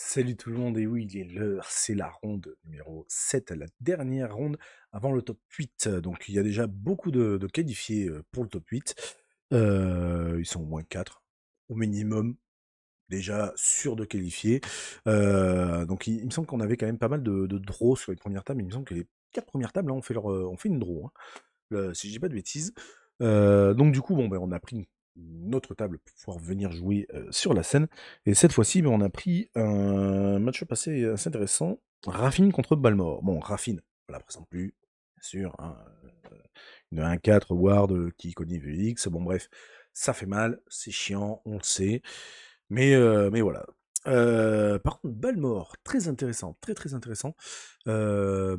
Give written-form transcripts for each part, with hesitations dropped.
Salut tout le monde, et oui, il est l'heure, c'est la ronde numéro 7, la dernière ronde avant le top 8. Donc il y a déjà beaucoup de qualifiés pour le top 8. Ils sont au moins 4, au minimum, déjà sûrs de qualifier. Donc il me semble qu'on avait quand même pas mal de draws sur les premières tables. Il me semble que les 4 premières tables, là, on fait une draw, hein, si je dis pas de bêtises. Donc du coup, bon, ben, on a pris une autre table pour pouvoir venir jouer sur la scène. Et cette fois-ci, ben, on a pris un match-up assez intéressant. Raffine contre Balmore. Bon, Raffine, on la présente plus, bien sûr. Hein, une 1-4 Ward qui connaît VX. Bon, bref, ça fait mal, c'est chiant, on le sait. Mais voilà. Par contre, Balmore, très intéressant, très très intéressant. Euh,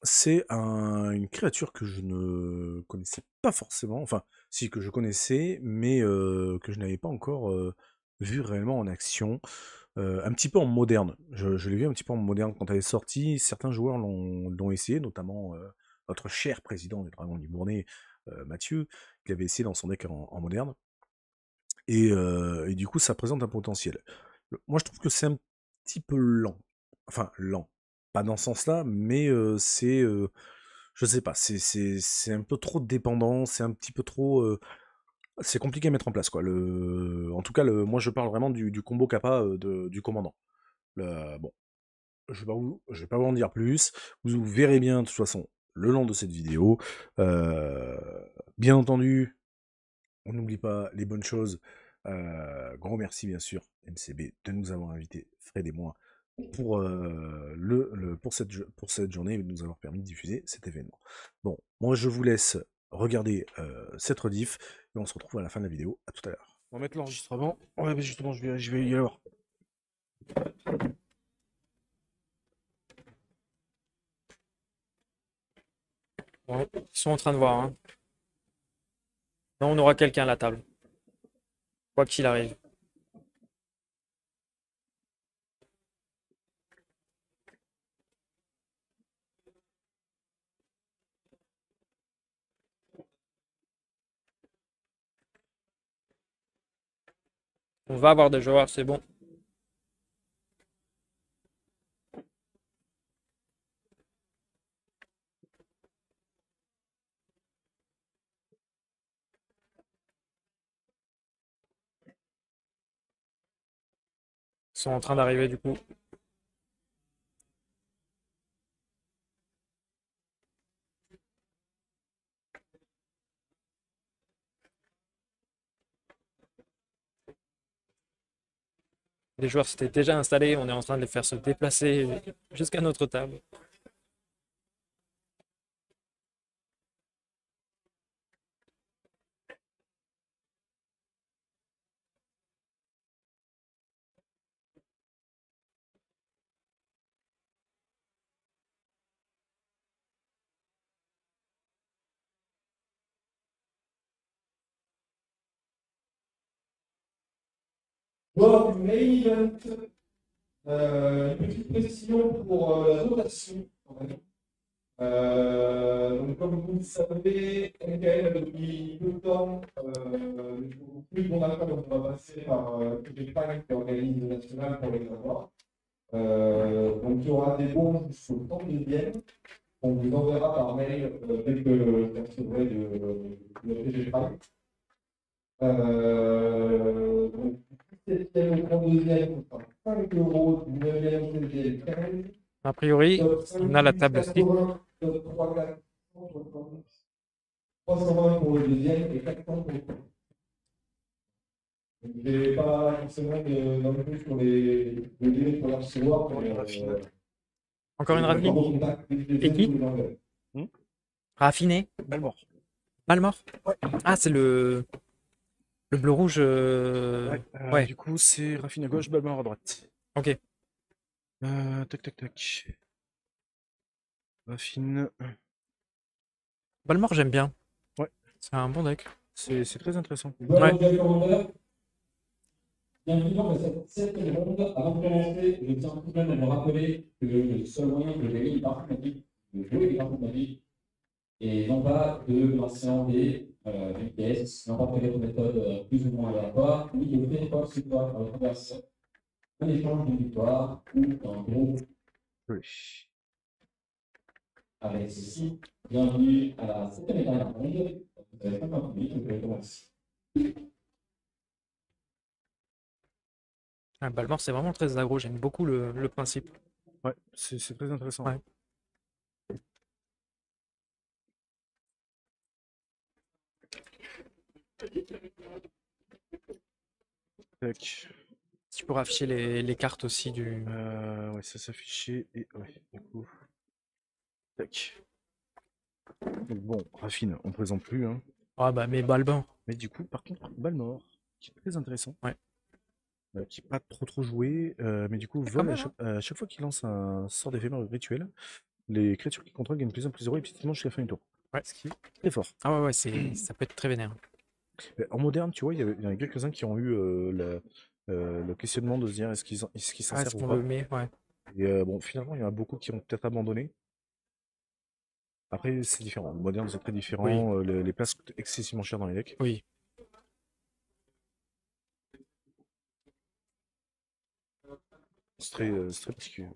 c'est une créature que je ne connaissais pas forcément, enfin, si, que je connaissais, mais que je n'avais pas encore vu réellement en action. Un petit peu en moderne. Je l'ai vu un petit peu en moderne quand elle est sortie. Certains joueurs l'ont essayé, notamment notre cher président du Dragon Libournais, Mathieu, qui avait essayé dans son deck en moderne. Et du coup, ça présente un potentiel. Moi, je trouve que c'est un petit peu lent. Enfin, lent. Pas dans ce sens-là, mais je sais pas, c'est un peu trop dépendant, c'est un petit peu trop. C'est compliqué à mettre en place, quoi. En tout cas, moi, je parle vraiment du combo kappa du commandant. Bon, je vais pas vous en dire plus. Vous verrez bien, de toute façon, le long de cette vidéo. Euh, Bien entendu, on n'oublie pas les bonnes choses. Grand merci bien sûr MCB de nous avoir invités, Fred et moi, pour, pour cette journée et de nous avoir permis de diffuser cet événement. Bon, moi je vous laisse regarder cette rediff et on se retrouve à la fin de la vidéo. À tout à l'heure. On va mettre l'enregistrement. Ouais, mais justement, je vais y aller. Ouais, ils sont en train de voir, hein. Non, on aura quelqu'un à la table, quoi qu'il arrive. On va avoir des joueurs, c'est bon. Ils sont en train d'arriver du coup. Les joueurs s'étaient déjà installés, on est en train de les faire se déplacer jusqu'à notre table. Lors du main event, une petite précision pour la rotation. Donc, comme vous le savez, NKL depuis peu de temps, plus de bon accord, donc on va passer par les packs qui organisent le national pour les avoir. Donc il y aura des bons jusqu'au 32e. On vous enverra par mail dès que je recevrai de TG Pack. Donc, 17e au 32e, ce sera 5 euros, 9e, 16e, 15. A priori, Top on 5, a la table aussi. 80, top 3, 4, 160, 320 pour le deuxième et 400 pour le premier. Je n'ai pas forcément non plus sur les délais pour la recevoir. Encore une raffine. Et qui? Hmm. Raffiné. Balmore. Balmort. Ouais. Ah, c'est le bleu-rouge. Ouais, Ouais, du coup, c'est Raffine à gauche, Balmore à droite. ok. Tac, tac, tac. Raffine. Balmort, j'aime bien. Ouais, C'est un bon deck. c'est très intéressant. Ouais. Bienvenue dans cette 7e ronde. Avant de commencer, je tiens tout de même à me rappeler que le seul moyen de gagner une partie de ma vie, de jouer une partie de ma vie, et non pas de lancer en des pièces, n'importe quelle autre méthode plus ou moins aléatoire, oui, je fais pas ce que toi, à votre adversaire. un échange de victoire, ou en gros, Oui. avec ceci, bienvenue à la 7e et dernière ronde. Vous avez 50 minutes, vous pouvez commencer. Ah, Balmort, c'est vraiment très aggro. J'aime beaucoup le principe. Ouais, c'est très intéressant. Ouais. Tac. Si tu pourrais afficher les cartes aussi du. Ouais, ça s'affichait et ouais, du coup. Tac. Donc bon, Raffine, on présente plus, hein. Ah bah, mais Balban. Mais du coup, par contre, Balmort, qui est très intéressant. Ouais. Qui n'est pas trop joué, mais du coup, Ah, quand vole même, hein. à chaque fois qu'il lance un sort d'éphémère rituel, les créatures qu'il contrôle gagnent plus 1 plus 0 immédiatement jusqu'à la fin du tour. Ouais. Ce qui est très fort. Ah ouais, ouais, ça peut être très vénère. En moderne, tu vois, il y en a quelques-uns qui ont eu le questionnement de se dire est-ce qu'ils s'en Ah, est-ce servent ou qu'on pas. le met? Ouais. Et bon, finalement, il y en a beaucoup qui ont peut-être abandonné. Après, c'est différent. Le moderne, c'est très Oui, différent. Les places coûtent excessivement cher dans les decks. oui. C'est très particulier.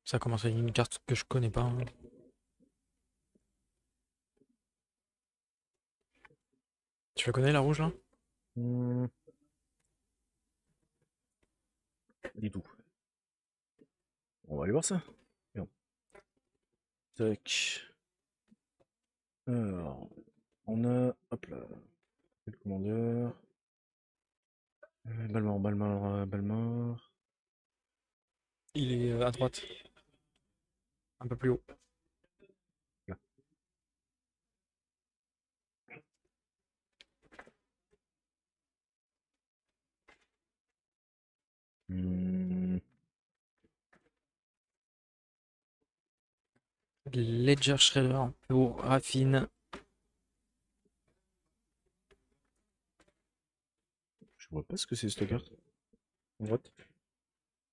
Ça commence à être une carte que je connais pas, hein. Tu la connais, la rouge, là? Hmm, du tout. On va aller voir ça. Bien. Tac. Alors, on a, hop là, le commandeur. Balmort, Balmort, Balmort. Il est à droite. Un peu plus haut. Là. Hmm, Ledger Shredder pour Raffine. je vois pas ce que c'est cette carte. À droite.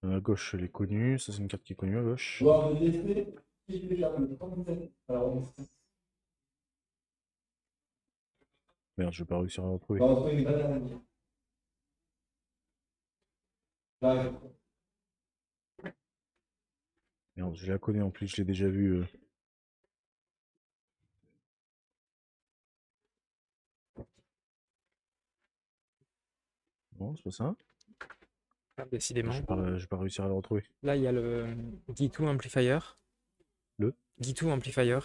À gauche, elle est connue. Ça, c'est une carte qui est connue à gauche. Joueur de DC, qui fait faire le 37 à la ronde 6. Merde, je vais pas réussir à la retrouver. On va retrouver une dernière ligne. Là, Merde, je la connais en plus, je l'ai déjà vue. Non, c'est pas ça. Ah, décidément. Je vais pas réussir à la retrouver. Là, il y a le Gitu Amplifier. Le Gitu Amplifier.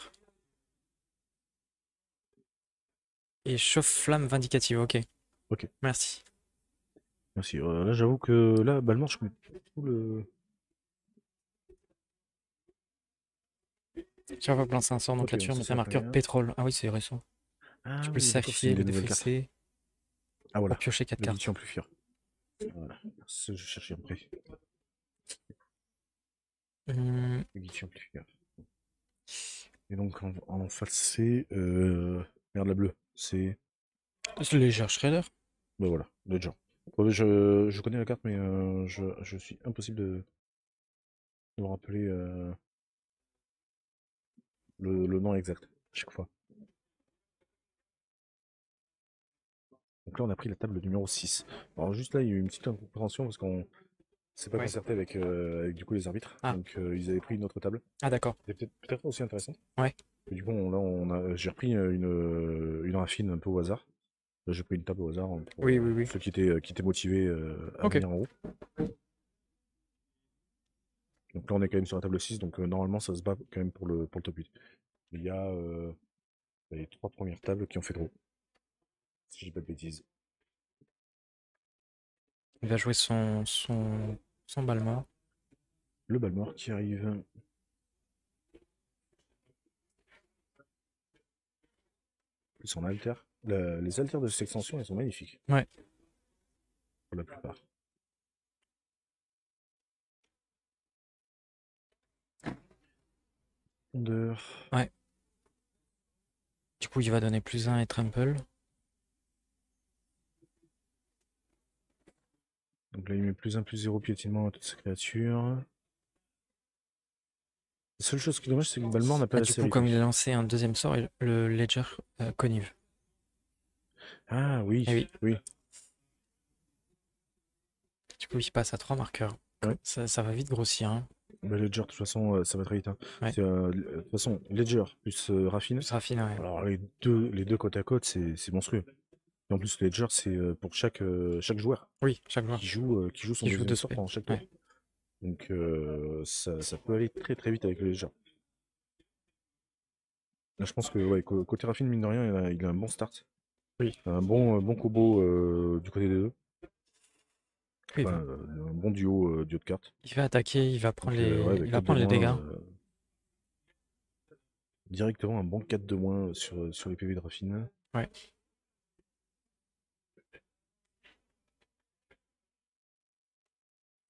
Et Chauffe-Flamme Vindicative, ok. Ok, Merci. merci. Là, j'avoue que là, Balmort, je connais pas tout le. Chaque fois que lance un sort, donc Ok, là-dessus, ça mettre c'est un la marqueur première. pétrole. Ah oui, c'est récent. Ah Tu peux le oui, d'accord, c'est sacrifier, une le des nouvelles cartes. défausser Ah voilà, pour piocher 4 le cartes. Guitu Amplifier. Voilà, c'est ce que je cherchais après. Hum, Le Guitu Amplifier. Et donc en face, c'est. Merde, la bleue. C'est. Ledger Shredder. Ben voilà, Ledger. Ouais, je connais la carte, mais je suis impossible de me rappeler le nom exact à chaque fois. Donc là, on a pris la table numéro 6. Alors juste là, il y a eu une petite incompréhension parce qu'on s'est pas Ouais. concerté avec du coup les arbitres. Ah. Donc ils avaient pris une autre table. Ah, d'accord. C'était peut-être aussi intéressant. Ouais. Et du coup, j'ai repris une raffine un peu au hasard. Là, j'ai pris une table au hasard hein, pour Oui, oui, oui. ceux qui étaient motivés à Ok. venir en haut. Donc là, on est quand même sur la table 6, donc normalement, ça se bat quand même pour le top 8. Il y a les 3 premières tables qui ont fait draw, si je dis pas de bêtises. Il va jouer son Balmort. Le Balmort qui arrive. Son alter. Les alters de cette extension, elles sont magnifiques. Ouais. Pour la plupart. Fondeur. Ouais. Du coup, il va donner +1 et trample. Donc là, il met +1 +0 piétinement à toutes ses créatures. La seule chose qui est dommage, c'est que Balmort n'a pas Ah, la du coup, série. comme il a lancé un deuxième sort, le Ledger connive. Ah oui, Eh oui. oui. Du coup, il passe à 3 marqueurs. Ouais. Ça va vite grossir, hein. Bah, Ledger, de toute façon, ça va très vite, hein. Ouais. De toute façon, Ledger plus Raffine. Plus raffine, ouais. Alors les deux côte à côte, c'est monstrueux. Et en plus, Ledger, c'est pour chaque joueur Oui, chaque joueur. qui joue son Qui joue deuxième deux sort spells. pendant chaque tour. Ouais. Donc ça peut aller très très vite avec le Ledger. Là, je pense que ouais, côté Raffine, mine de rien, il a un bon start. Oui. Un bon combo du côté des deux. Oui, Enfin, un bon duo de cartes. il va attaquer, il va prendre Donc, ouais, avec il va 4 de prendre les dégâts. moins, directement un bon 4 de moins sur les PV de Raffine. Ouais.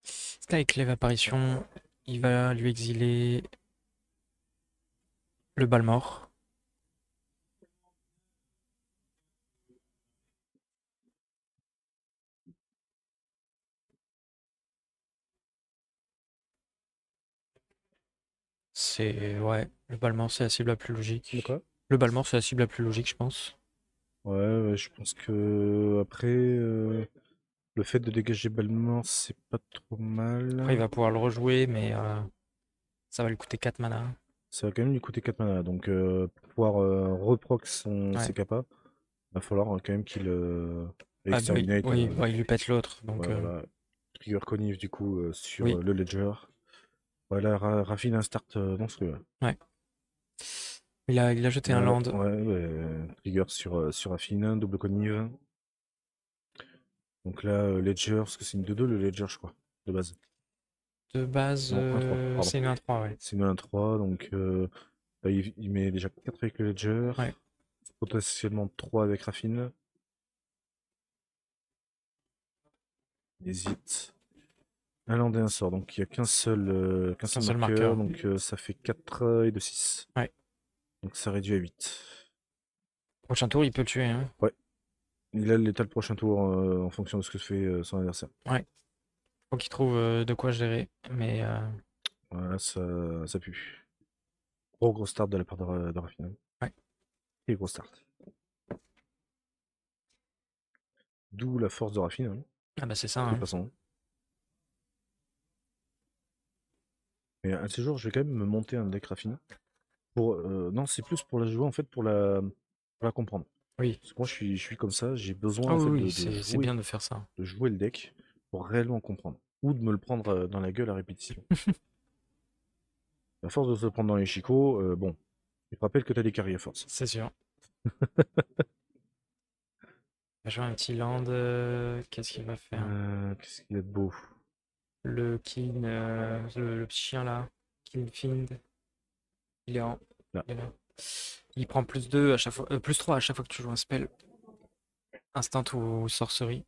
Skyclave apparition, il va lui exiler le Balmort. Ouais, le Balmort c'est la cible la plus logique. De quoi? Le Balmort c'est la cible la plus logique, je pense. Ouais, je pense que après, le fait de dégager Balmort, c'est pas trop mal. Après il va pouvoir le rejouer, mais ça va lui coûter 4 mana. Ça va quand même lui coûter 4 mana. Donc, pour pouvoir reproc Ouais. ses capas, va falloir quand même qu'il Ah, exterminate. oui, bah, il lui pète l'autre, donc Ouais, voilà. Trigger Connive du coup sur oui. le Ledger. Voilà, Raffine un start monstrueux. Ouais. Il a jeté un land. Ouais, trigger sur Raffine, double Connive. Donc là, Ledger, parce que c'est une 2-2 le Ledger, je crois, de base. De base, Non, 1-3, pardon. c'est une 1-3, ouais. C'est une 1-3, donc là, il met déjà 4 avec le Ledger. Ouais. Potentiellement 3 avec Raffine. Il hésite. Un land et un sort, donc il n'y a qu'un seul seul marqueur, marqueur. donc ça fait 4 et 2, 6. Ouais. Donc ça réduit à 8. Prochain tour, il peut tuer, hein. Ouais. Il a l'état le prochain tour en fonction de ce que fait son adversaire. Ouais. Faut qu'il trouve de quoi gérer, mais Voilà, ça pue. Gros start de la part de Raffine. ouais. Et gros start. D'où la force de Raffine, hein, Ah bah c'est ça, de toute hein. façon. Mais un de ces jours, je vais quand même me monter un deck Raffine. Non, c'est plus pour la jouer, en fait, pour la comprendre. Oui. Parce que moi, je suis comme ça, j'ai besoin Ah en fait, oui, de c'est bien de faire ça. jouer le deck pour réellement comprendre. Ou de me le prendre dans la gueule à répétition. À force de se le prendre dans les chicots, bon, je te rappelle que t'as des carries à force. C'est sûr. Il va jouer un petit land. Qu'est-ce qu'il va faire? Qu'est-ce qu'il y a de beau? Le King, le petit chien là, Killfiend. Il est en. Là. Il est là. Il prend plus 2 à chaque fois, plus 3 à chaque fois que tu joues un spell. Instant ou sorcerie.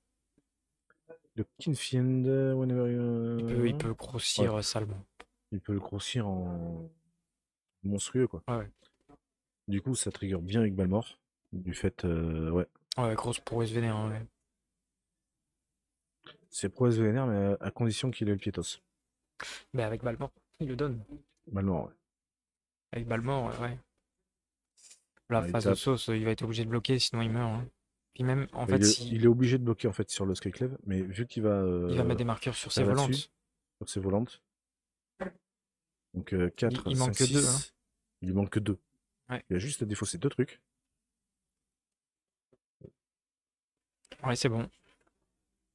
Le Kinfiend, whenever Il peut grossir salement. il peut le grossir en monstrueux, quoi. Ouais. Du coup, ça trigger bien avec Balmort. Du fait, ouais. Ouais, grosse prouesse vénère, hein, ouais. C'est prouesse vénère, mais à condition qu'il ait le Piétos. Mais avec Balmort, il le donne. Balmort, ouais. Avec Balmort, ouais. La Ouais, il phase de tape. sauce, il va être obligé de bloquer, sinon il meurt, hein. Puis même, en fait, Il est obligé de bloquer en fait sur le Skyclave, mais vu qu'il va il va mettre des marqueurs sur ses là-dessus, volantes. sur ses volantes. Donc 4, il 5, manque que 6. 2, hein. Il lui manque que 2. Ouais. Il a juste à défausser 2 trucs. Ouais, c'est bon.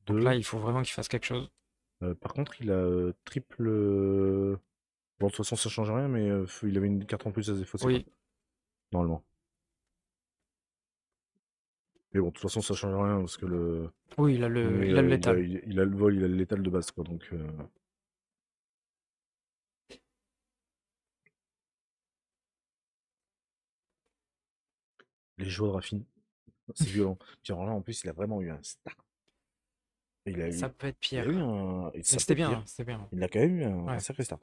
Donc 2. là, il faut vraiment qu'il fasse quelque chose. Par contre, il a triple. Bon, de toute façon, ça change rien, mais il avait une carte en plus à défausser. Oui. Quoi, normalement. Mais bon, de toute façon, ça change rien parce que le. Oui, il a le létal. Il a le vol, il a le létal de base, quoi. Donc. Les joueurs de Raffine, c'est violent. Puis alors là, en plus, il a vraiment eu un start. Ça peut être Il a pire. eu un. Mais c'était bien, hein, c'était bien. Il a quand même eu un Ouais. sacré start.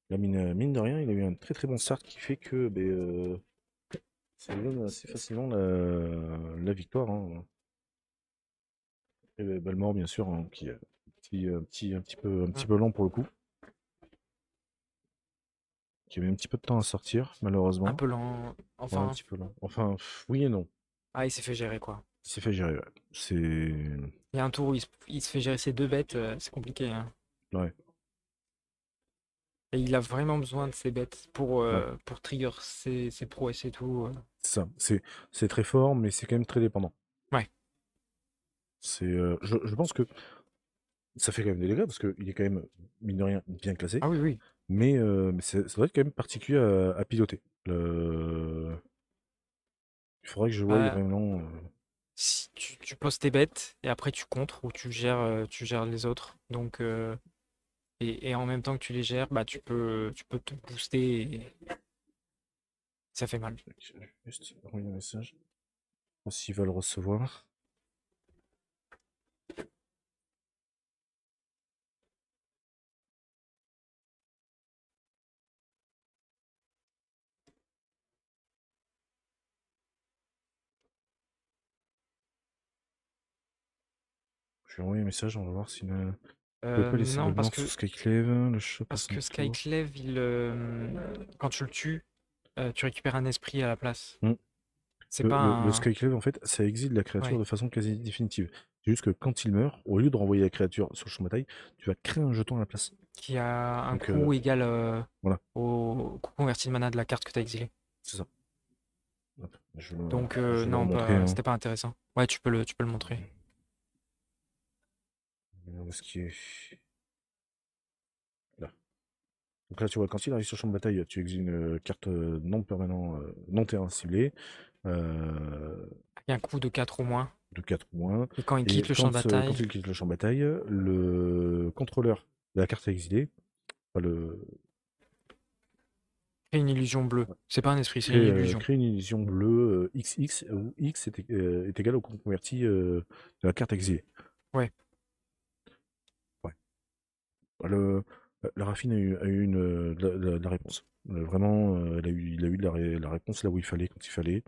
Là, mine de rien, il a eu un très très bon start qui fait que ça lui donne assez facilement la victoire. Hein. Et Balmort, bien sûr, hein, qui est un petit peu lent pour le coup. Qui a mis un petit peu de temps à sortir, malheureusement. Un peu lent. Ouais, Enfin, un petit peu lent. Enfin, oui et non. Ah, il s'est fait gérer, quoi. Il s'est fait gérer, ouais. C'est... Il y a un tour où il se fait gérer ses 2 bêtes, c'est compliqué, hein. Ouais, Et il a vraiment besoin de ses bêtes ouais, pour trigger ses prouesses et tout. c'est ça. C'est très fort, mais c'est quand même très dépendant. Ouais. Je pense que ça fait quand même des dégâts, parce qu'il est quand même, mine de rien, bien classé. Ah oui, oui. Mais ça doit être quand même particulier à piloter. Il faudrait que je voie Bah, vraiment. si tu poses tes bêtes et après tu contres ou tu gères les autres. Donc, et en même temps que tu les gères, bah tu peux te booster et ça fait mal. Je vais juste envoyer un message. Voir s'ils veulent recevoir. Je vais envoyer un message, on va voir s'il ne peut pas laisser Non, Balmort sous Skyclave. Le chat parce passe un que tour. Skyclave, quand tu le tues, tu récupères un esprit à la place. Hmm. C'est pas Le un. Skyclave, en fait, ça exile la créature Ouais. de façon quasi définitive. C'est juste que quand il meurt, au lieu de renvoyer la créature sur le champ de bataille, tu vas créer un jeton à la place. Qui a un Donc coût égal voilà, au coût converti de mana de la carte que tu as exilée. c'est ça. Hop, Donc je vais leur non, montrer, hein. c'était pas intéressant. Ouais, tu peux le montrer. Où est-ce qu'il est? Là. Donc là, tu vois, quand il arrive sur le champ de bataille, tu exiles une carte non permanent, non terrain ciblé, Il y a un coût de 4 au moins. de 4 ou moins. Et quand il Et quitte le champ de quand bataille, il quitte le champ de bataille, le contrôleur de la carte à exiler, enfin, crée une illusion bleue. ouais, C'est pas un esprit, c'est une illusion. crée une illusion bleue XX, où X est égal au converti de la carte exilée. Ouais. Ouais. Le, la Raffine a eu de la réponse. Vraiment, il a eu de la réponse là où il fallait, quand il fallait.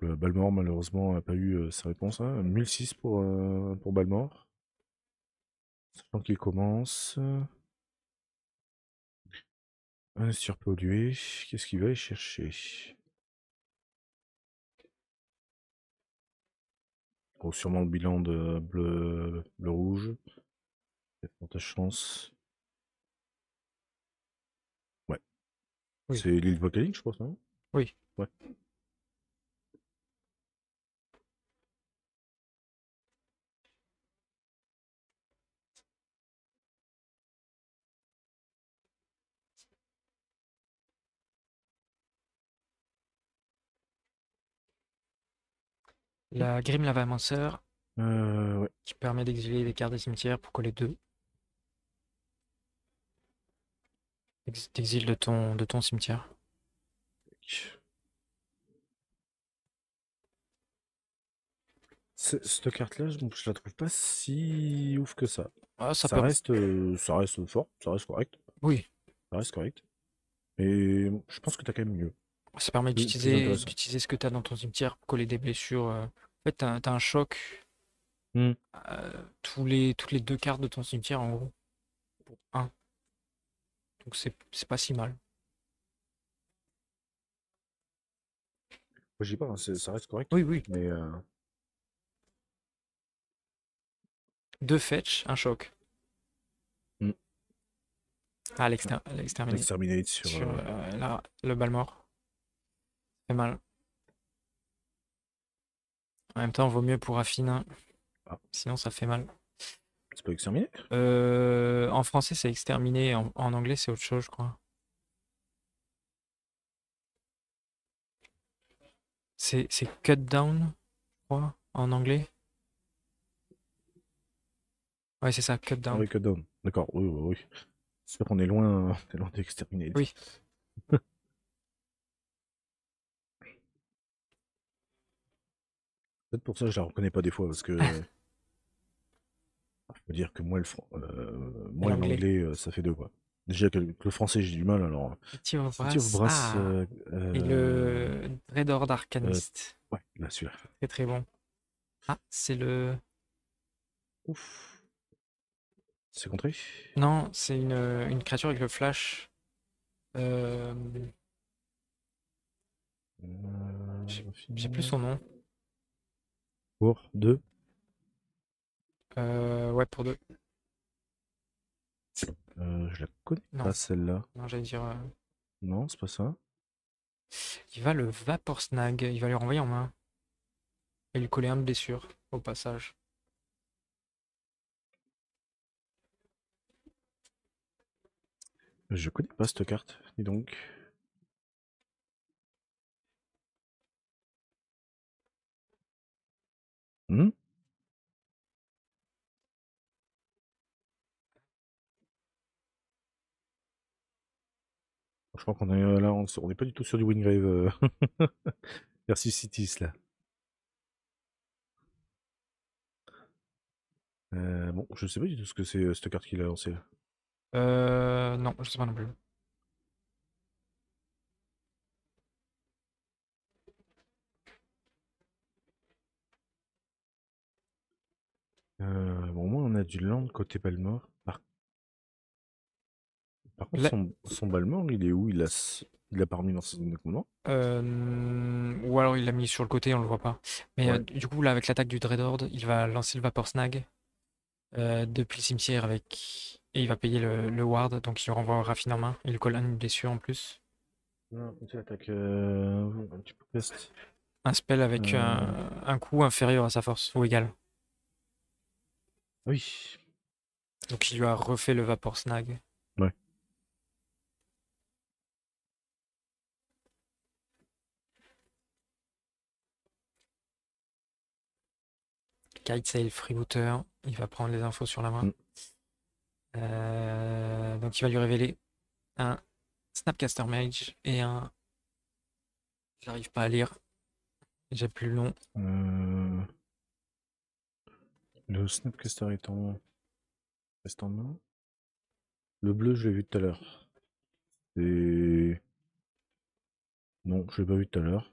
Le Balmort, malheureusement, n'a pas eu sa réponse, hein. 1006 pour Balmort. Sachant qu'il commence. Un surpollué. Qu'est-ce qu'il va aller chercher? Oh, sûrement le bilan de bleu-rouge. Il y a de fortes chances. Ouais. Oui. C'est l'île volcanique, je pense, non? Oui. Ouais. La Grim Lavamancer Ouais. qui permet d'exiler des cartes des cimetières pour coller 2. T'exiles de ton cimetière. Cette carte-là, je la trouve pas si ouf que ça. Ah, Ça reste fort, ça reste correct, Oui. ça reste correct. Mais je pense que t'as quand même mieux, Ça permet plus intéressant. d'utiliser ce que tu as dans ton cimetière pour coller des blessures. En fait, t'as un choc Hmm. toutes les 2 cartes de ton cimetière en gros. Pour 1. Donc c'est pas si mal. Je dis pas, hein, ça reste correct, Oui, oui. mais 2 fetch, un choc. hmm. Ah, l'exterminer. Exterminate sur. Sur le Balmort. Fait mal. En même temps, vaut mieux pour Affine, hein. Ah, Sinon, ça fait mal. c'est pas exterminé? En français, c'est exterminé. En anglais, c'est autre chose, je crois. C'est cut down, je crois, en anglais. Ouais, c'est ça, cut Ah down. oui, cut down. D'accord, oui, oui, oui. J'espère qu'on est loin, on est loin d'exterminate. Oui. Peut-être pour ça que je la reconnais pas des fois, parce que faut dire que Et moi et l'anglais. l'anglais, ça fait deux, quoi. Déjà que le français, j'ai du mal, alors. City of City of Brass. Brass, Ah! Et le Dreadhorde Arcanist. ouais, là, celui-là. Très très bon. Ah, c'est le. Ouf. C'est contré? Non, c'est une créature avec le flash. Euh, Euh, J'ai plus son nom. Pour 2. Ouais, pour 2. Je la connais Non, pas celle-là. non, j'allais dire. Non, c'est pas ça. Il va le Vapor Snag, il va lui renvoyer en main. Et lui coller un de blessure, au passage. Je connais pas cette carte, dis donc. Hmm. Je crois qu'on est là, on est pas du tout sur du Wingrave versus Cities là. Bon, je sais pas du tout ce que c'est cette carte qu'il a lancée là. Non, je sais pas non plus. Bon, moi on a du land côté Balmore. Par contre, Là, son Balmore, il est où? Il l'a pas remis dans son commandement? ou alors il l'a mis sur le côté, on le voit pas. Mais Ouais. du coup, là, avec l'attaque du Dreadhorde, il va lancer le Vapor Snag depuis le cimetière avec. Et il va payer le ward, donc il lui renvoie Raffine en main. Il lui colle une blessure en plus. Non, tu attaques un petit peu peste. Un spell avec Euh, un coût inférieur à sa force, ou égal. oui. Donc il lui a refait le Vapor Snag. Ouais. Kitesail Freebooter, il va prendre les infos sur la main. Mm. Donc il va lui révéler un Snapcaster Mage et un. J'arrive pas à lire, j'ai plus le nom. Le Snapcaster reste en main. Le bleu, je l'ai vu tout à l'heure. Et non, je l'ai pas vu tout à l'heure.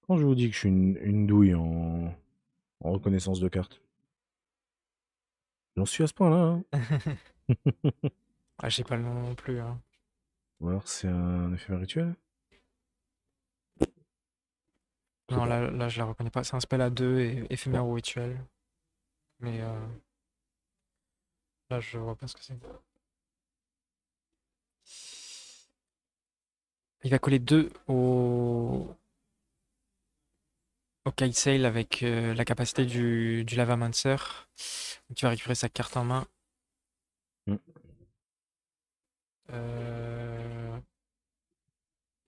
Quand je vous dis que je suis une douille en reconnaissance de carte, j'en suis à ce point-là. Hein. Ah, j'ai pas le nom non plus, hein. Ou alors c'est un éphémère rituel? Je sais Non, pas. là je la reconnais pas. C'est un spell à 2 et Bon. éphémère ou rituel. Mais là je vois pas ce que c'est. Il va coller 2 au Kitesail avec la capacité du Lavamancer. Donc, tu vas récupérer sa carte en main. Mm. Euh,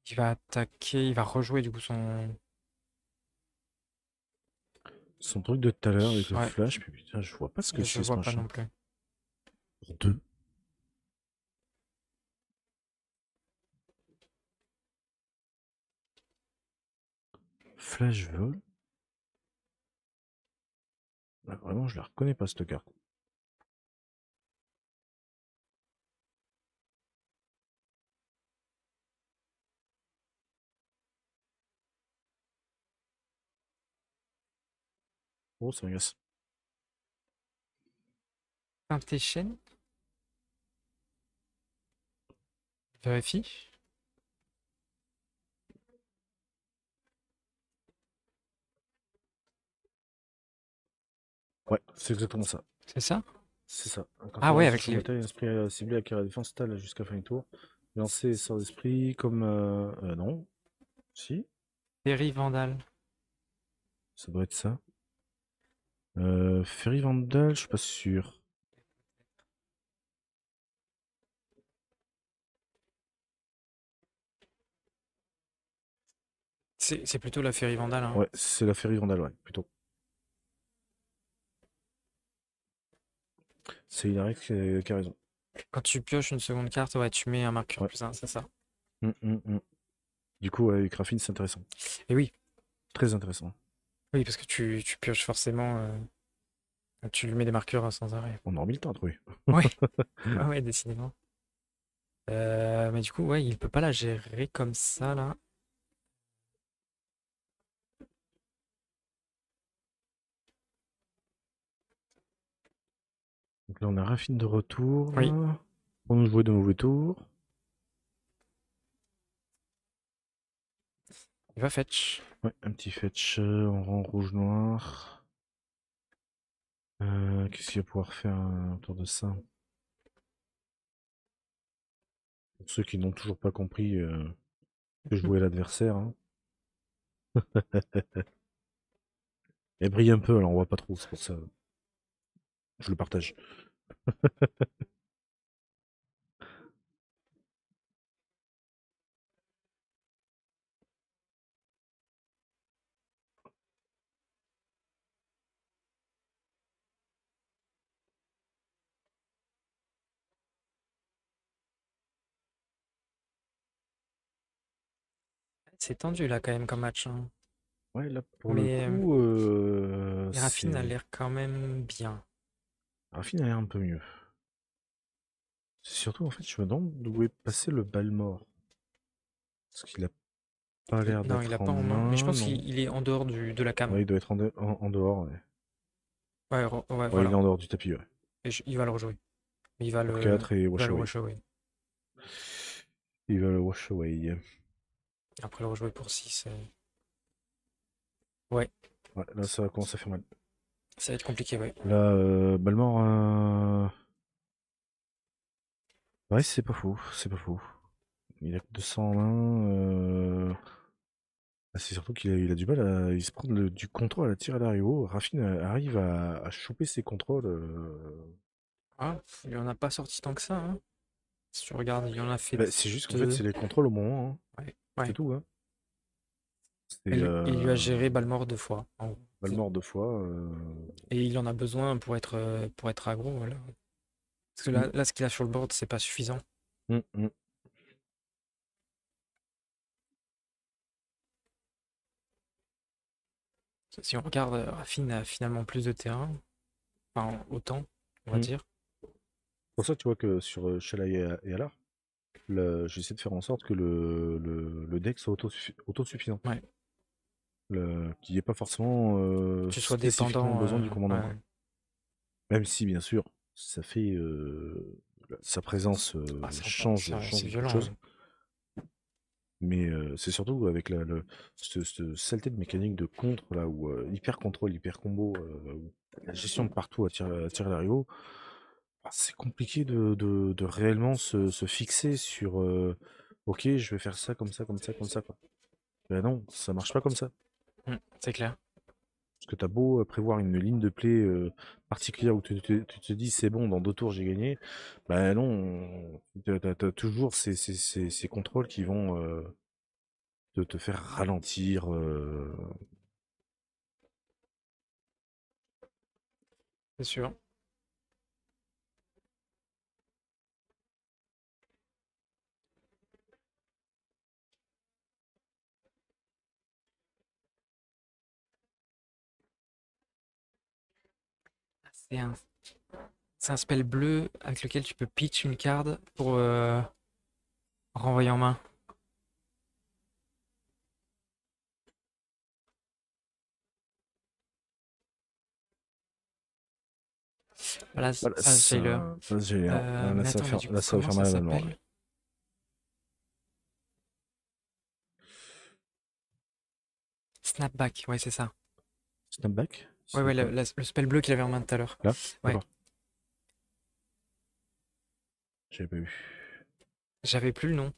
il va attaquer, il va rejouer du coup son. Son truc de tout à l'heure avec le Ouais, flash, puis putain, je vois pas ce que je c'est ce vois pas machin. non plus. Pour 2. Flash vol. Ah, vraiment, je la reconnais pas cette carte. Oh, ça m'agace. Temptation, vérifie. Ouais, c'est exactement ça. C'est ça? C'est ça. Quand tu Ah ouais, regardes sur avec champ de les. bataille, un esprit ciblé acquiert la défense totale jusqu'à fin du tour. Lancer sort d'esprit comme. Non. Si, Ferry Vandal. ça doit être ça. Ferry Vandal, je suis pas sûr. C'est plutôt la Ferry Vandal, hein. Ouais, c'est la Ferry Vandal, ouais, plutôt. C'est Inarex qui a raison. Quand tu pioches une seconde carte, ouais, tu mets un marqueur Ouais. +1, c'est ça. Mm. Du coup, ouais, avec Raffine, c'est intéressant. Et oui, Très intéressant. oui, parce que tu pioches forcément, tu lui mets des marqueurs sans arrêt. On a remis le temps à trouver. Ouais, ouais, ouais, décidément. Mais du coup, ouais, il peut pas la gérer comme ça, là. Donc là, on a Raffine de retour. Oui, Pour nous jouer de mauvais tours. Il va fetch. Ouais, un petit fetch en rang rouge-noir. Qu'est-ce qu'il va pouvoir faire autour de ça? Pour ceux qui n'ont toujours pas compris que jouer l'adversaire, hein. Elle brille un peu, alors on voit pas trop, c'est pour ça. Je le partage. C'est tendu là quand même comme match, hein. Ouais, là, pour le Mais coup, Raffine a c'est... l'air quand même bien. Raffine a l'air un peu mieux. C'est surtout, en fait, je me demande d'où est passé le Balmort. Parce qu'il a pas l'air Non, il a d'être en pas en main. Mais je main, pense non. qu'il est en dehors de la cam. Ouais, il doit être en dehors, ouais. Ouais, ouais, Ouais, il est voilà. en dehors du tapis, ouais. Et il va le rejouer. Il va Pour 4 et il va wash le away. rejouer. Il va le wash away. Après le rejouer pour 6. Ouais, Ouais, là, ça commence à faire mal. ça va être compliqué, ouais. Là, Balmort, ouais, c'est pas faux, c'est pas faux. Il a que 200 en main. C'est surtout qu'il a du mal à il se prend du contrôle à tirer à l'arrière. Raffine arrive à choper ses contrôles. Ah, il en a pas sorti tant que ça, hein. Si tu regardes, il en a fait Bah, c'est juste qu'en fait, 2. c'est les contrôles au moment, hein. Ouais, C'est ouais. tout, hein. C'est Il lui a géré Balmort 2 fois, en gros. Balmort 2 fois. Et il en a besoin pour être aggro, voilà. Parce que Mm, là ce qu'il a sur le board, c'est pas suffisant. mm. Si on regarde, Raffine a finalement plus de terrain. Enfin, autant, on va Mm. dire. C'est pour ça que tu vois que sur Shala et Alar, j'essaie de faire en sorte que le deck soit autosuffisant. Ouais. Qu'il n'y ait pas forcément Tu sois spécifiquement dépendant. besoin du commandant. Ouais. Même si, bien sûr, ça fait sa présence Ah, change c'est beaucoup de violent, choses. ouais. Mais c'est surtout avec cette saleté de mécanique de contre, là, où hyper contrôle, hyper combo, où la gestion de partout à tirer l'arigot, c'est compliqué de réellement se fixer sur ok, je vais faire ça, comme ça, comme ça, comme ça, quoi. Ben non, ça marche pas comme ça. C'est clair. Parce que t'as beau prévoir une ligne de play particulière où tu te dis c'est bon, dans 2 tours j'ai gagné, ben non, t'as toujours ces contrôles qui vont te faire ralentir. C'est sûr. C'est un, c'est un spell bleu avec lequel tu peux pitch une carte pour renvoyer en main. Voilà, Voilà, ça, c'est Jailer. ça, j'ai rien. Là, Mais attends, mais du coup, ça va comment faire ça mal à Balmort, là. s'appelle? Snapback, ouais, c'est ça. Snapback? Ouais, C'est ouais, quoi? le spell bleu qu'il avait en main tout à l'heure. Là? Ouais, D'accord. J'avais pas vu. j'avais plus le nom.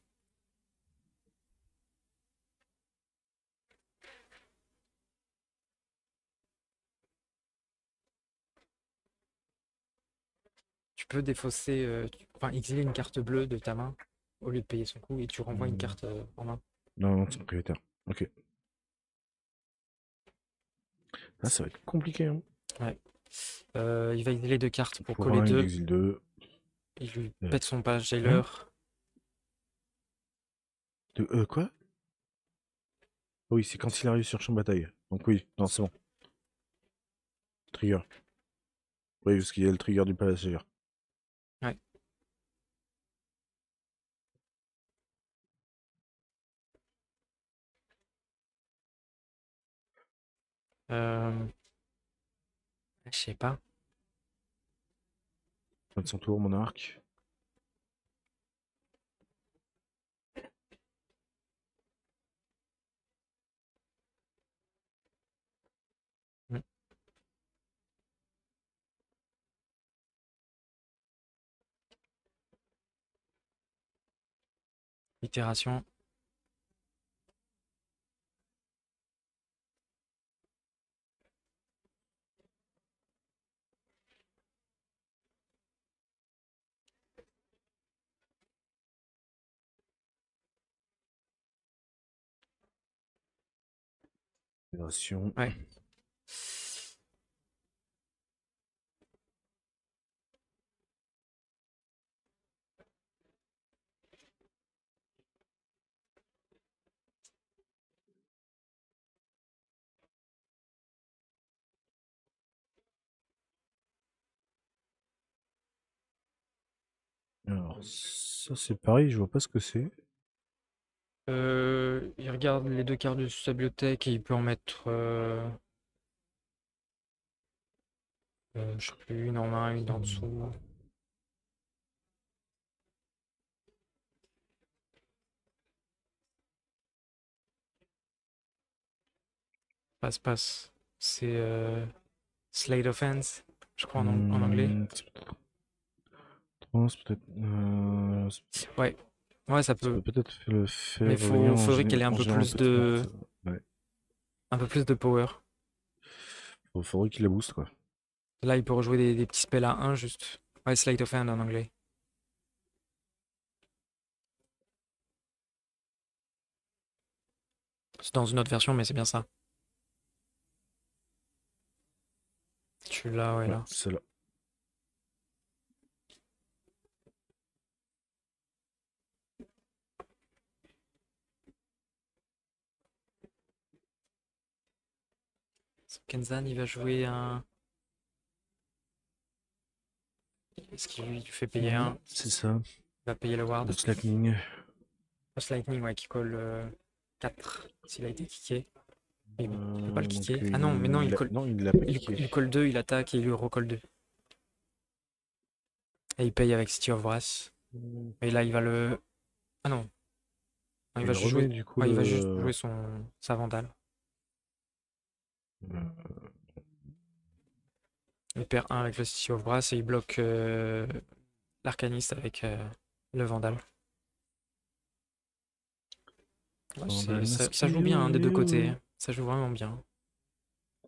Tu peux défausser, enfin, exiler une carte bleue de ta main au lieu de payer son coup et tu renvoies une Hmm. carte en main. Non, non, c'est prioritaire. Ok. Là, ça va être compliqué, hein. Ouais. Il va exiler 2 cartes pour Pour coller un, il 2. exile 2. Il lui Euh, pète son page Hein? jailer. Quoi? Oui, c'est quand il arrive sur champ de bataille. Donc oui, non, c'est bon. Trigger. Oui, parce qu'il y a le trigger du passager. Ouais. Euh, je sais pas. Fin de son tour, monarque. Itération. Itération. Ouais. Alors, ça c'est pareil, je vois pas ce que c'est. Il regarde les deux cartes de sa bibliothèque et il peut en mettre, je sais plus, une en main, une en dessous. Passe. C'est Slate of Hands, je crois en anglais. C'est peut-être. Ouais, ouais, ça Ça peut. peut peut-être le faire Mais revenir faudrait qu'elle ait un en peu général plus petite de, carte. Ouais. un peu plus de power. Faudrait qu'il la booste quoi. Là, il peut rejouer des petits spells à 1 juste. Ouais, Slate of Hand en anglais. C'est dans une autre version, mais c'est bien ça. Tu l'as, ouais, Ouais, là. celle-là. Kenzan, il va jouer un. Est-ce qu'il lui fait payer un? C'est ça. Il va payer le ward. Burst Lightning. Post Lightning, ouais, qui colle 4 s'il a été kické. Mais il peut pas le Donc, kicker. Ah non, mais non, il colle. non, il l'a pas kické. Il colle 2, il attaque et il lui recolle 2. Et il paye avec City of Brass. Et là, il va le. Ah non. Non, il va Il juste remet jouer. du coup Ouais, il va juste le. jouer sa Vandale. euh, Il perd 1 avec le City of Brass et il bloque l'Arcaniste avec le Vandal. Ouais, Vandal ça masqué, joue bien hein, des deux ohé, côtés. ohé. Ça joue vraiment bien.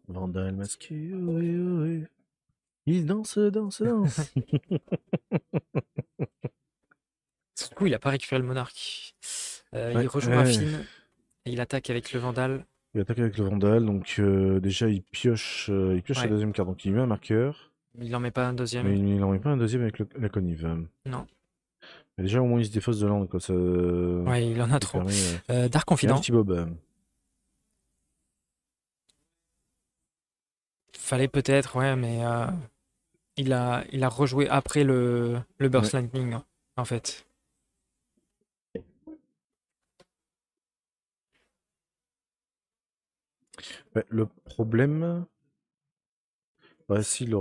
Vandal masqué, ohé, ohé. Il danse. Du coup, il a pas récupéré le monarque. Il Ouais, rejoue ouais. Affine et il attaque avec le Vandal. Il attaque avec le Vandal, donc déjà il pioche sa Ouais, deuxième carte, donc il met un marqueur, il en met pas un mais deuxième. il n'en met pas un deuxième avec la connive. Non. Mais déjà au moins il se défausse de land, quoi, ça Ouais, il en a lui trop. permet. Dark Et un Confident. petit Bob. Fallait peut-être, ouais, mais il a rejoué après le Ouais. Burst Lightning, en fait. Ouais, le problème, bah, il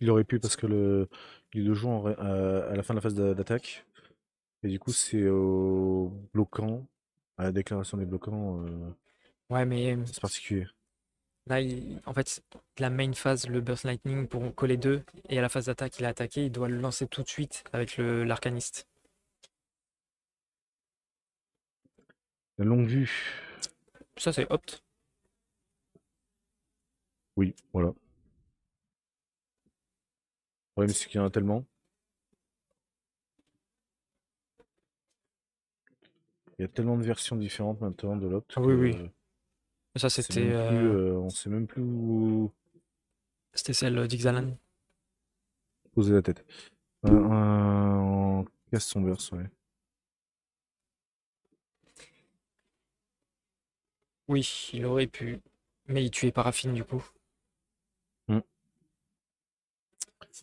aurait pu parce que il le joue à la fin de la phase d'attaque. Et du coup, c'est au bloquant, à la déclaration des bloquants, Ouais, mais c'est particulier. là, en fait, la main phase, le Burst Lightning pour coller 2, et à la phase d'attaque, il a attaqué, il doit le lancer tout de suite avec l'Arcaniste. La longue vue, Ça, c'est opt. oui, voilà. Le problème, c'est qu'il y en a tellement. Il y a tellement de versions différentes maintenant de l'Opt Ah oui, oui. que Ça, c'est même plus, on sait même plus où c'était celle d'Ixalan. poser la tête. En casse son burst, ouais. Oui, il aurait pu, mais il tuait Paraffine, du coup. Hmm.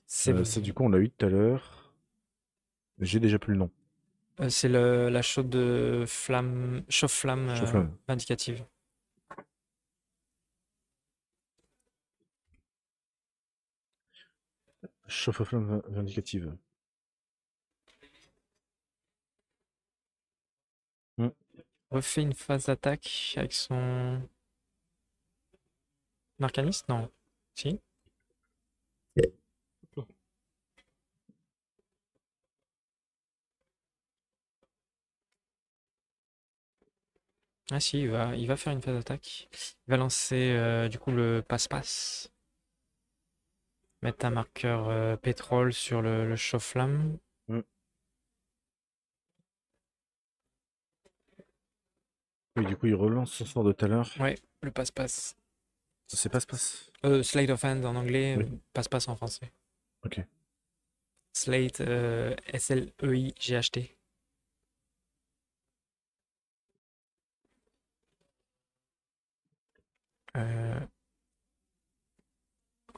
C'est Ça, du coup, on l'a eu tout à l'heure. J'ai déjà plus le nom. c'est la chaude de flamme, chauffe-flamme Chauffe-flamme. vindicative. Chauffe-flamme vindicative. Hmm. Refait une phase d'attaque avec son arcaniste? Non. Si? Ah si, il va faire une phase d'attaque. Il va lancer du coup le passe-passe. Mettre un marqueur pétrole sur le chauffe-flamme. Mm. Oui, du coup, il relance son sort de tout à l'heure. Ouais, le passe-passe. C'est passe-passe. Slate of hand en anglais, Oui. passe-passe en français. Ok. Slate, S-L-E-I-G-H-T. Euh,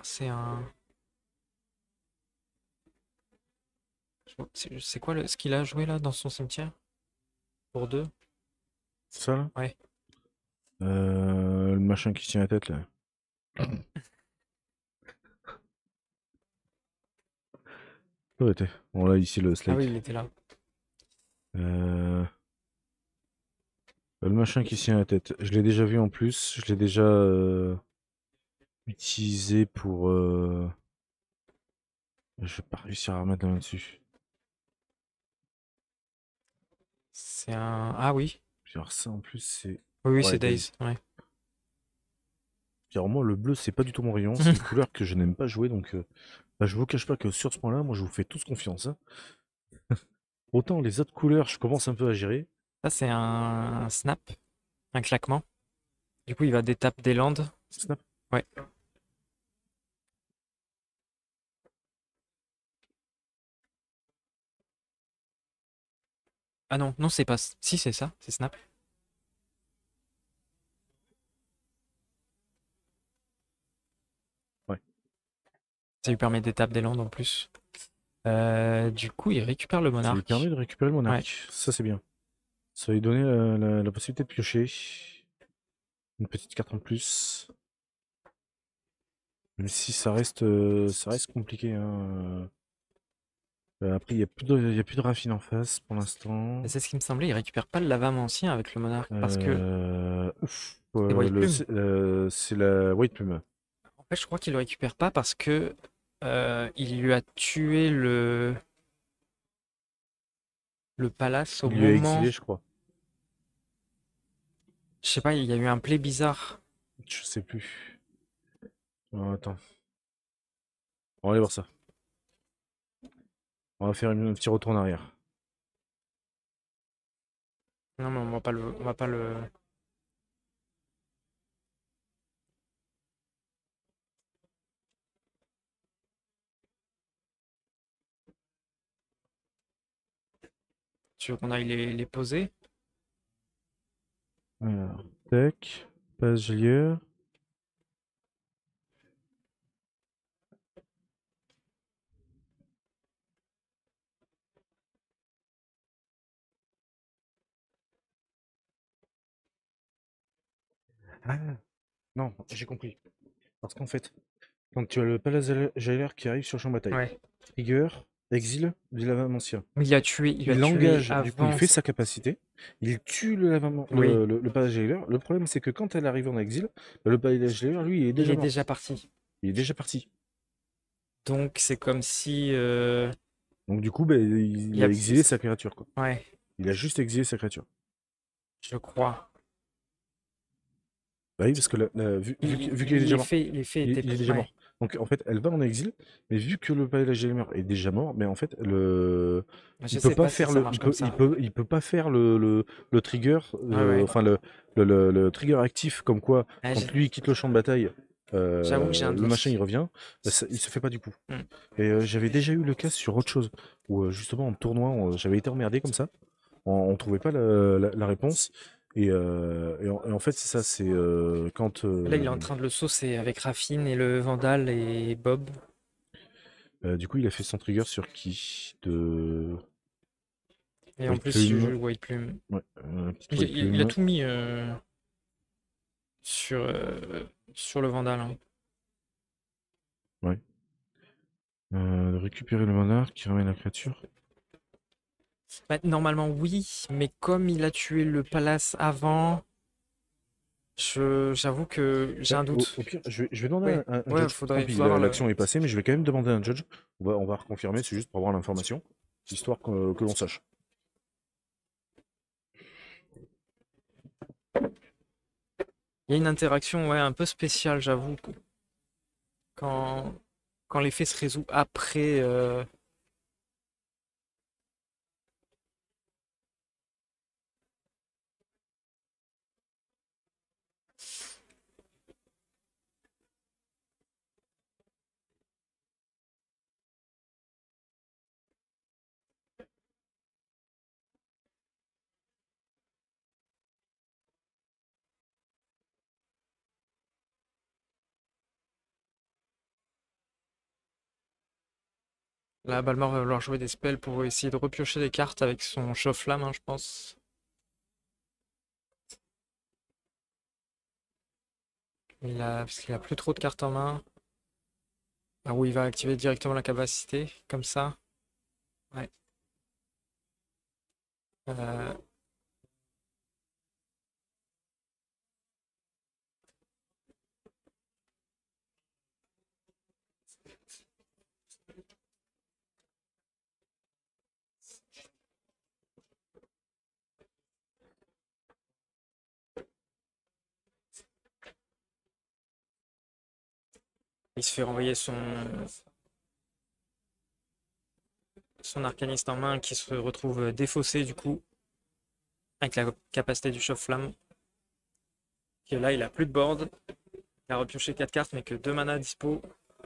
c'est un... C'est quoi ce qu'il a joué là dans son cimetière? Pour 2? Ça, là Ouais. Le machin qui tient la tête, là. Où était? Bon, là, ici, le Ah slate. oui, il était là. Le machin qui tient la tête. Je l'ai déjà vu en plus. Je l'ai déjà utilisé pour... Je vais pas réussir à remettre la main dessus. C'est un... Ah oui. Puis alors ça, en plus, c'est... Oui, Ouais, c'est Daze. Daze. Ouais. Puis alors moi, le bleu, c'est pas du tout mon rayon. C'est une couleur que je n'aime pas jouer. Donc, bah, je vous cache pas que sur ce point-là, moi, je vous fais tous confiance, hein. Autant les autres couleurs, je commence un peu à gérer. Ça, c'est un snap. Un claquement. Du coup, il va détape des landes. Snap. Ouais. Ah non, non, c'est pas... Si, c'est ça. C'est snap. Ouais. Ça lui permet d'étape des landes en plus. Du coup, il récupère le Ça lui monarque. permet de récupérer le monarque. Ouais. Ça, c'est bien. Ça va lui donner la possibilité de piocher. Une petite carte en plus. Même si ça reste compliqué, hein. Après, il n'y a plus de Raffine en face pour l'instant. Et c'est ce qui me semblait, il récupère pas le lava ancien avec le monarque parce que c'est White Plume. C'est la White Plume. En fait, je crois qu'il le récupère pas parce que il lui a tué le palace au Il lui a moment. exilé, je crois. Je sais pas, il y a eu un play bizarre. Je sais plus. Oh, attends. On va aller voir ça. On va faire un petit retour en arrière. Non, mais on va pas le. Tu veux qu'on aille les poser? Alors, tac. Page lieu. Ah, non, j'ai compris. Parce qu'en fait, quand tu as le Palace Jailer qui arrive sur le champ de bataille, Ouais. Trigger, exil du Lavamantia. Mais il lui a Il tué l'engage, du coup, il avant. fait sa capacité. Il tue Oui, le Palace Jailer. Le problème, c'est que quand elle arrive en exil, le Palace Jailer, lui, il est il déjà est mort. déjà parti. Il est déjà parti. Donc c'est comme si. Donc, du coup, ben, il y a a- exilé sa créature, quoi. Ouais, Il a juste exilé sa créature. je crois. Bah oui, parce que vu qu'il est déjà mort. L'effet était. Il est déjà Ouais. mort. Donc en fait, elle va en exil, mais vu que le palais de la Gelmer est déjà mort, mais en fait, Je il peut sais pas pas si faire ça marche comme ça. il peut pas faire le trigger, Ouais, ouais. enfin le trigger actif, comme quoi Ah, quand lui quitte le champ de bataille, j'avoue que j'ai un le doute. machin il revient, bah, il se fait pas du coup. Mm. Et j'avais déjà eu le cas sur autre chose, où justement en tournoi, j'avais été emmerdé comme ça, on trouvait pas la réponse. Et en fait, c'est ça, c'est quand. Là, il est en train de le saucer avec Raffine et le Vandal et Bob. Du coup, il a fait son trigger sur qui? Et en White plus, il Plume. joue le White Plume. Ouais, petite Il, White il a Plume. tout mis sur, sur le Vandal, hein. Ouais. De récupérer le monarque qui ramène la créature. Bah, normalement, oui, mais comme il a tué le palace avant, j'avoue que j'ai un doute. Au pire, je vais demander Ouais, un ouais, judge. faudrait Tant pis, avoir l'action est passée, mais je vais quand même demander un judge. On va reconfirmer, c'est juste pour avoir l'information, histoire que l'on sache. Il y a une interaction ouais, un peu spéciale, j'avoue, quand, quand l'effet se résout après. Là, Balmor va vouloir jouer des spells pour essayer de repiocher des cartes avec son chauffe-flamme, hein, je pense. Parce qu'il a plus trop de cartes en main. Ah oui, il va activer directement la capacité, comme ça. Ouais. Euh, il se fait renvoyer son arcaniste en main qui se retrouve défaussé du coup, avec la capacité du chauffe-flamme. Que là, il a plus de board. Il a repioché 4 cartes, mais que 2 mana dispo.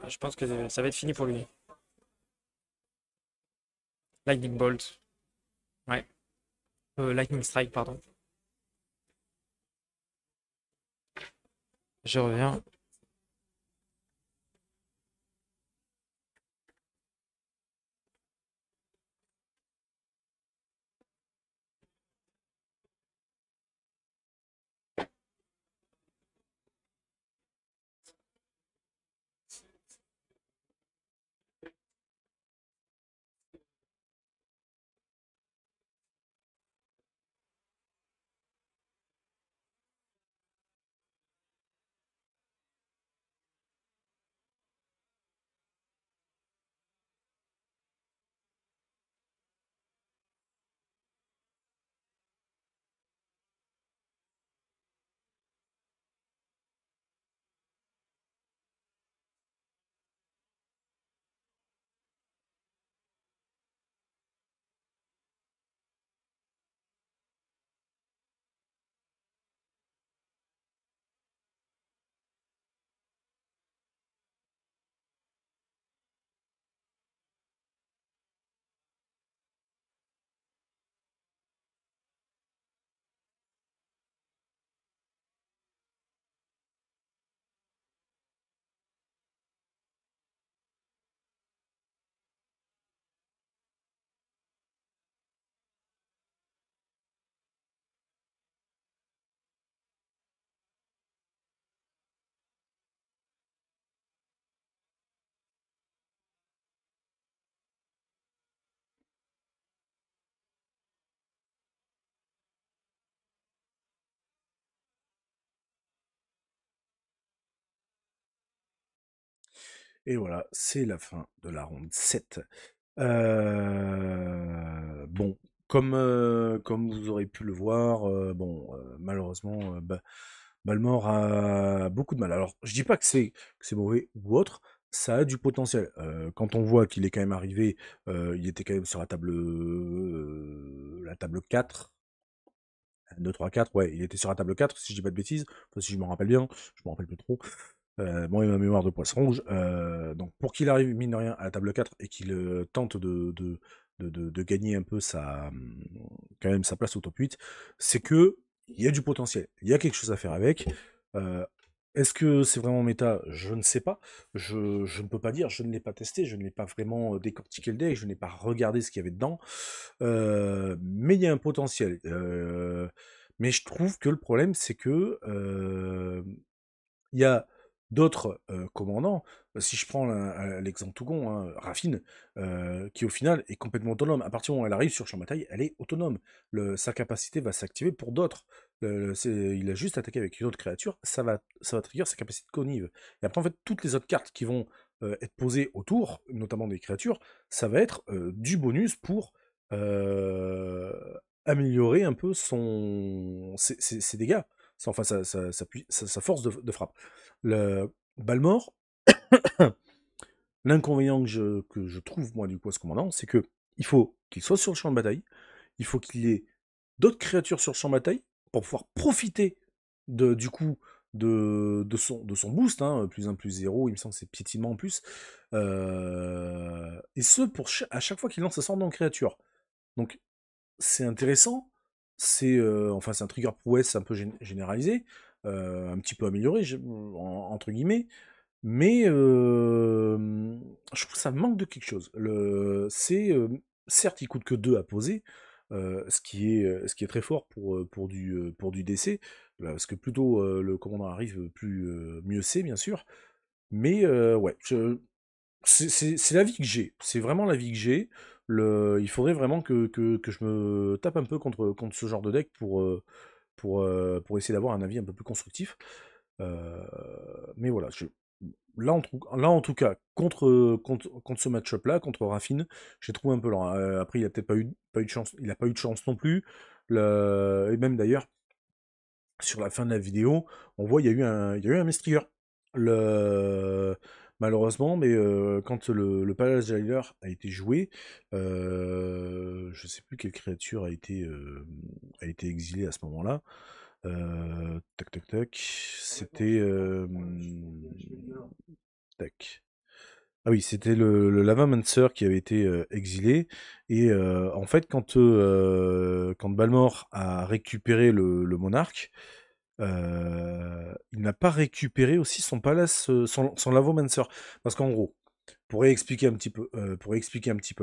Je pense que ça va être fini pour lui. Lightning Bolt. Ouais. Lightning Strike, pardon. Je reviens. Et voilà, c'est la fin de la ronde 7. Bon, comme vous aurez pu le voir, malheureusement, Balmor a beaucoup de mal. Alors, je dis pas que c'est mauvais ou autre, ça a du potentiel. Quand on voit qu'il est quand même arrivé, il était quand même sur la table 4, 2, 3, 4, ouais, il était sur la table 4, si je dis pas de bêtises, enfin, si je me rappelle bien, je me rappelle plus trop. Bon, et ma mémoire de poisson rouge. Donc, pour qu'il arrive, mine de rien, à la table 4 et qu'il tente de gagner un peu quand même sa place au top 8, c'est que il y a du potentiel. Il y a quelque chose à faire avec. Euh, Est-ce que c'est vraiment méta? Je ne sais pas. Je ne peux pas dire. Je ne l'ai pas testé. Je ne l'ai pas vraiment décortiqué le deck. Je n'ai pas regardé ce qu'il y avait dedans. Mais il y a un potentiel. Mais je trouve que le problème, c'est que il y a d'autres commandants. Si je prends l'exemple tout con, hein, Raffine, qui au final est complètement autonome. À partir du moment où elle arrive sur champ de bataille, elle est autonome. Sa capacité va s'activer pour d'autres. Il a juste attaqué avec une autre créature, ça va trigger sa capacité de connive. Et après, en fait, toutes les autres cartes qui vont être posées autour, notamment des créatures, ça va être du bonus pour euh, améliorer un peu ses dégâts. enfin sa force de frappe. Le Balmor, l'inconvénient que je trouve, moi, du coup, à ce commandant, c'est que il faut qu'il soit sur le champ de bataille, il faut qu'il ait d'autres créatures sur le champ de bataille pour pouvoir profiter du coup de son boost, hein, plus 1, plus 0, il me semble que c'est piétinement en plus. Et ce, à chaque fois qu'il lance sa sorte de créature. Donc, c'est intéressant, enfin, c'est un trigger prouesse un peu généralisé, un petit peu amélioré, entre guillemets, mais je trouve que ça manque de quelque chose. Certes, il coûte que 2 à poser, ce qui est très fort pour du DC, parce que plutôt le commandant arrive, mieux c'est, bien sûr. Mais ouais, c'est l'avis que j'ai. C'est vraiment l'avis que j'ai. Il faudrait vraiment que je me tape un peu contre ce genre de deck pour essayer d'avoir un avis un peu plus constructif. Mais voilà, là, en tout cas, contre ce match-up-là, contre Raffine, j'ai trouvé un peu lent. Après, il a peut-être pas eu de chance. Il a pas eu de chance non plus. Et même d'ailleurs, sur la fin de la vidéo, on voit il y a eu un mistrigger. Malheureusement, mais quand le Palace Jailer a été joué, je sais plus quelle créature a été exilée à ce moment-là. Tac tac tac. C'était tac. Ah oui, c'était le Lavamancer qui avait été exilé. Et en fait, quand Balmor a récupéré le monarque, il n'a pas récupéré aussi son palace, son Lavomancer. Parce qu'en gros, pour expliquer un petit peu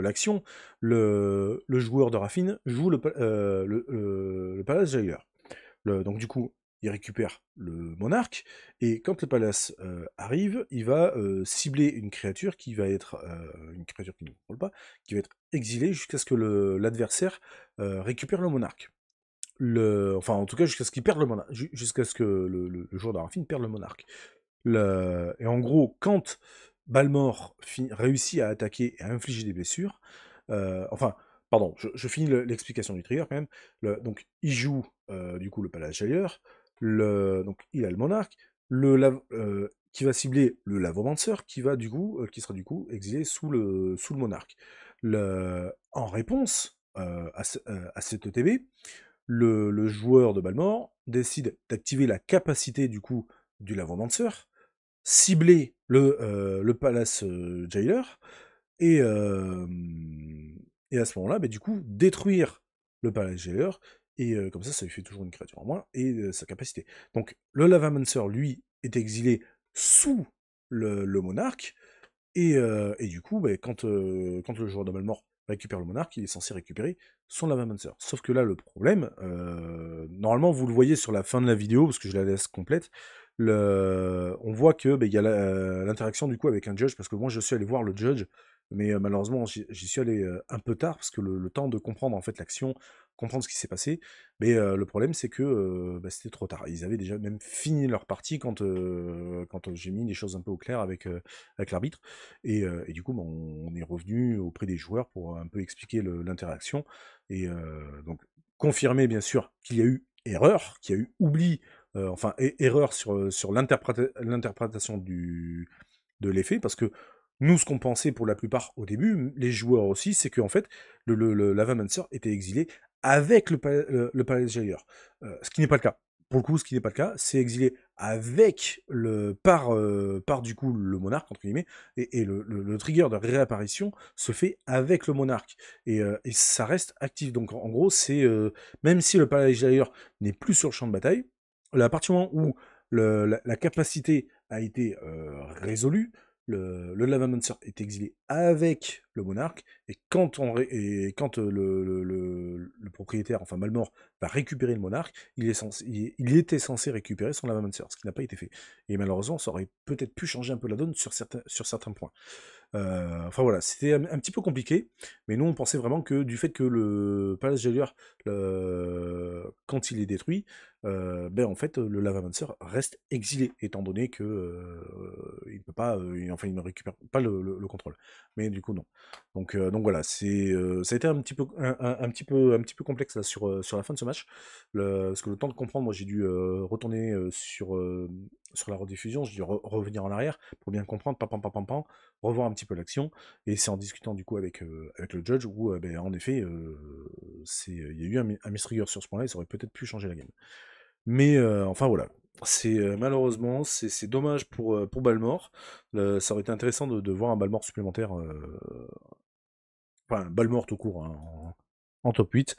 l'action, le joueur de Raffine joue le Palace Jailer. Donc du coup, il récupère le monarque, et quand le palace arrive, il va cibler une créature qui va être une créature qui ne contrôle pas, qui va être exilée jusqu'à ce que l'adversaire récupère le monarque. Enfin, en tout cas, jusqu'à ce qu'il perde le monarque, jusqu'à ce que le joueur de Raffine perde le monarque. Et en gros, quand Balmor réussit à attaquer et à infliger des blessures, enfin, pardon, je finis l'explication du trigger quand même. Donc, il joue du coup le Palace Jailer, donc il a le monarque, qui va cibler le Lavomancer, qui sera du coup exilé sous le monarque. En réponse à cette ETB, le joueur de Balmor décide d'activer la capacité du coup du Lavomancer, cibler le Palace Jailer, et, et à ce moment-là, du coup, détruire le Palace Jailer, et comme ça lui fait toujours une créature en moins, et sa capacité. Donc, le Lavamancer, lui, est exilé sous le monarque, et du coup, quand le joueur de Balmor récupère le monarque, il est censé récupérer son Lavamancer. Sauf que là, le problème, normalement, vous le voyez sur la fin de la vidéo, parce que je la laisse complète, on voit que il y a l'interaction du coup avec un judge, parce que moi je suis allé voir le judge, mais malheureusement j'y suis allé un peu tard, parce que le temps de comprendre en fait l'action, comprendre ce qui s'est passé, mais le problème c'est que c'était trop tard. Ils avaient déjà même fini leur partie quand j'ai mis les choses un peu au clair avec l'arbitre, et du coup on est revenu auprès des joueurs pour un peu expliquer l'interaction, et donc confirmer bien sûr qu'il y a eu erreur, qu'il y a eu oubli, enfin erreur sur l'interprétation de l'effet, parce que nous, ce qu'on pensait pour la plupart au début, les joueurs aussi, c'est qu'en fait, le Lavamancer était exilé avec le Palace Jailer. Ce qui n'est pas le cas. Pour le coup, ce qui n'est pas le cas, c'est exilé par du coup le monarque, entre guillemets, et le trigger de réapparition se fait avec le monarque. Et ça reste actif. Donc en gros, même si le Palace Jailer n'est plus sur le champ de bataille, à partir du moment où la capacité a été résolue, le Lavamancer est exilé avec le monarque, et quand le propriétaire, enfin Malmort, va récupérer le monarque, il était censé récupérer son Lavamancer, ce qui n'a pas été fait. Et malheureusement, ça aurait peut-être pu changer un peu la donne sur certains points. Enfin voilà, c'était un petit peu compliqué, mais nous on pensait vraiment que du fait que le Palace Jailer, quand il est détruit, ben en fait, le Lavamancer reste exilé, étant donné que il peut pas, enfin il ne récupère pas le contrôle. Mais du coup non. Donc voilà, ça a été un petit peu complexe là, sur la fin de ce match, parce que le temps de comprendre, moi j'ai dû retourner sur la rediffusion, j'ai dû revenir en arrière pour bien comprendre, pam, pam, pam, pam, pam, revoir un petit peu l'action, et c'est en discutant du coup avec le judge où ben, en effet il y a eu un mistrigger sur ce point-là, et ça aurait peut-être pu changer la game. Mais enfin voilà, malheureusement c'est dommage pour Balmore. Ça aurait été intéressant de voir un Balmore supplémentaire, enfin Balmore tout court, hein, en top 8,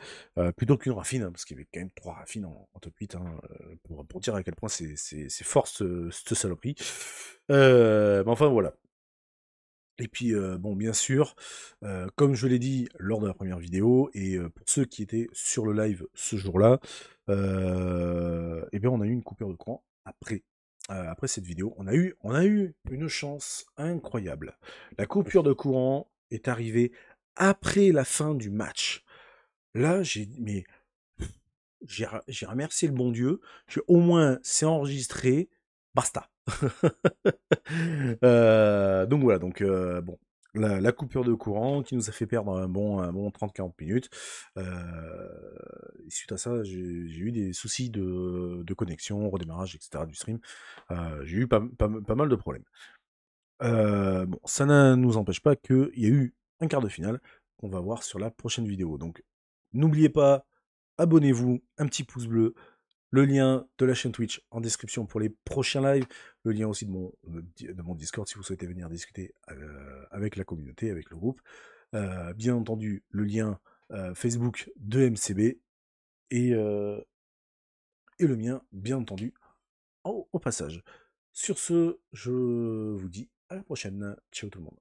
plutôt qu'une Raffine, hein, parce qu'il y avait quand même 3 Raffines en top 8, hein, pour dire à quel point c'est fort cette saloperie. Mais enfin voilà. Et puis, bon, bien sûr, comme je l'ai dit lors de la première vidéo, et pour ceux qui étaient sur le live ce jour-là, et bien on a eu une coupure de courant après cette vidéo. On a eu une chance incroyable. La coupure de courant est arrivée après la fin du match. Là, j'ai remercié le bon Dieu. Au moins, c'est enregistré. Basta. Donc voilà, bon, la coupure de courant qui nous a fait perdre un bon 30-40 minutes. Et suite à ça, j'ai eu des soucis de connexion, redémarrage, etc. du stream. J'ai eu pas mal de problèmes. Bon, ça ne nous empêche pas qu'il y a eu un quart de finale qu'on va voir sur la prochaine vidéo. Donc, n'oubliez pas, abonnez-vous, un petit pouce bleu, le lien de la chaîne Twitch en description pour les prochains lives, le lien aussi de mon Discord si vous souhaitez venir discuter avec la communauté, avec le groupe. Bien entendu, le lien Facebook de MCB et le mien, bien entendu, au passage. Sur ce, je vous dis à la prochaine. Ciao tout le monde.